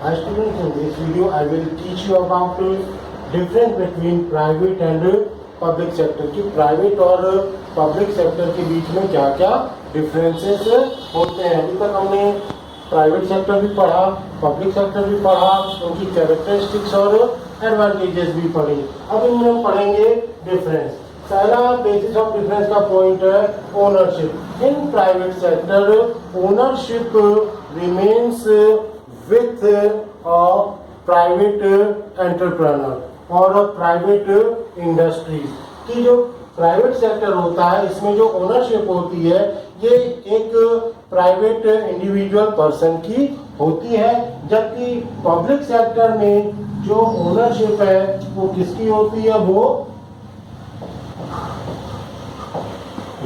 Hi students, in this video I will teach you about difference between private and public sector की private और public sector के बीच में क्या क्या differences होते हैं। अभी तक हमने प्राइवेट सेक्टर भी पढ़ा, पब्लिक सेक्टर भी पढ़ा, उनकी कैरेक्टरिस्टिक्स और एडवांटेजेस भी पढ़ी। अब इनमें हम पढ़ेंगे डिफरेंस। पहला बेसिस ऑफ डिफरेंस का पॉइंट है ownership. In private sector ownership remains with a private entrepreneur और प्राइवेट इंडस्ट्रीज की। जो प्राइवेट सेक्टर होता है इसमें जो ओनरशिप होती है ये एक प्राइवेट इंडिविजुअल पर्सन की होती है, जबकि पब्लिक सेक्टर में जो ओनरशिप है वो किसकी होती है, वो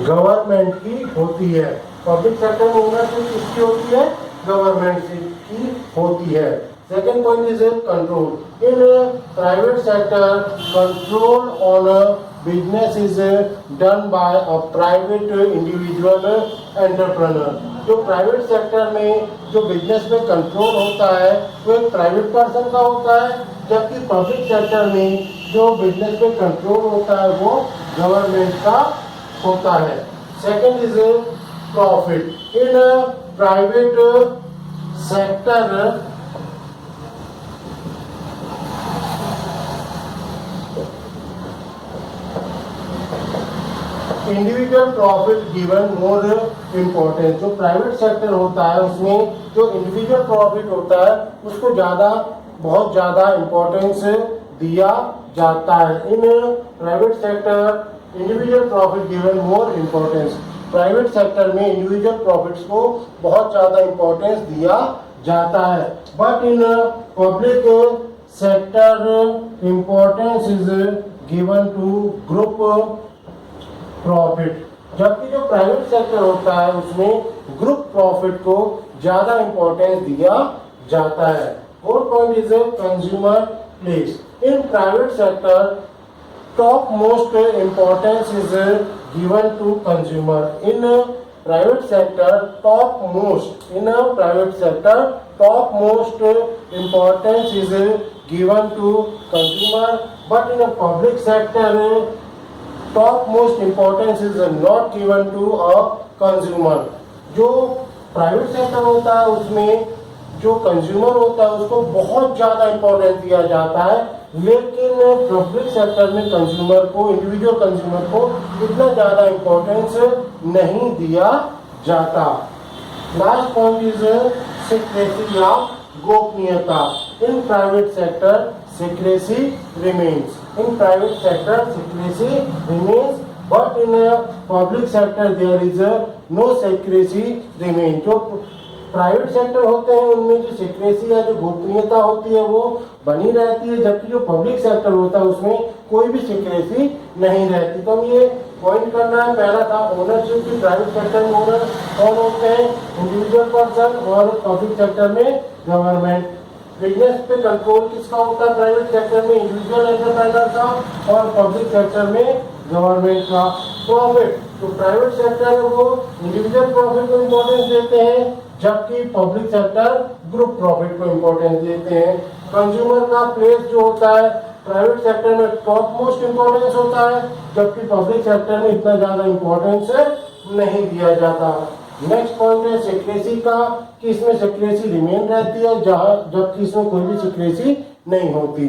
गवर्नमेंट की होती है। पब्लिक सेक्टर में ओनरशिप किसकी होती है, गवर्नमेंट की होती है। Second point is control. In private sector control on business is done by a private individual entrepreneur. जो प्राइवेट सेक्टर में जो बिजनेस में कंट्रोल होता है वो एक प्राइवेट पर्सन का होता है, जबकि पब्लिक सेक्टर में जो बिजनेस में कंट्रोल होता है वो गवर्नमेंट का होता है। Second is profit. In private sector individual profit given more importance. जो प्राइवेट सेक्टर होता है उसमें जो इंडिविजुअल प्रॉफिट होता है उसको बहुत ज़्यादा इम्पोर्टेंस दिया जाता है। In private sector individual profit given more importance. Private sector में इंडिविजुअल प्रॉफिट्स को बहुत ज़्यादा इम्पोर्टेंस दिया जाता है, but in public sector importance is given to group profit. जबकि जो प्राइवेट सेक्टर होता है उसमें ग्रुप प्रॉफिट को ज़्यादा इम्पोर्टेंस दिया जाता है। Fourth point is consumer place. In private sector top most importance is given to consumer. In private sector top most importance is given to consumer, but in a public sector top most importance is not given to a consumer. जो private sector होता है उसमें जो consumer होता है उसको बहुत ज़्यादा इम्पोर्टेंस दिया जाता है, लेकिन पब्लिक सेक्टर में कंज्यूमर को, इंडिविजुअल कंज्यूमर को इतना ज़्यादा इम्पोर्टेंस नहीं दिया जाता। लास्ट पॉइंट इज सीक्रेसी या गोपनीयता। In private sector secrecy remains. In private sector secrecy remains, but in public sector there is no secrecy remain. जो प्राइवेट सेक्टर होते हैं उनमें जो सीक्रेसी या जो गोपनीयता होती है वो बनी रहती है, जबकि जो पब्लिक सेक्टर होता है उसमें कोई भी सीक्रेसी नहीं रहती। तो हम ये पॉइंट करना है, पहला था ओनरशिप की। प्राइवेट सेक्टर में ओनर कौन होते हैं, इंडिविजुअल पर्सन, और पब्लिक सेक्टर में गवर्नमेंट। बिजनेस पे कंट्रोल किसका होता है, प्राइवेट सेक्टर में इंडिविजुअल एंटरप्रेन्योर का, और पब्लिक सेक्टर में गवर्नमेंट का। प्रॉफिट, तो प्राइवेट सेक्टर में वो इंडिविजुअल प्रॉफिट को इम्पोर्टेंस देते हैं, जबकि पब्लिक सेक्टर ग्रुप प्रॉफिट को इम्पोर्टेंस देते हैं। कंज्यूमर का प्लेस जो होता है प्राइवेट सेक्टर में टॉप मोस्ट इम्पोर्टेंस होता है, जबकि पब्लिक सेक्टर में इतना ज़्यादा इम्पोर्टेंस नहीं दिया जाता। नेक्स्ट पॉइंट है सीक्रेसी का, कि इसमें सीक्रेसी रिमेन रहती है जबकि इसमें कोई भी सीक्रेसी नहीं होती।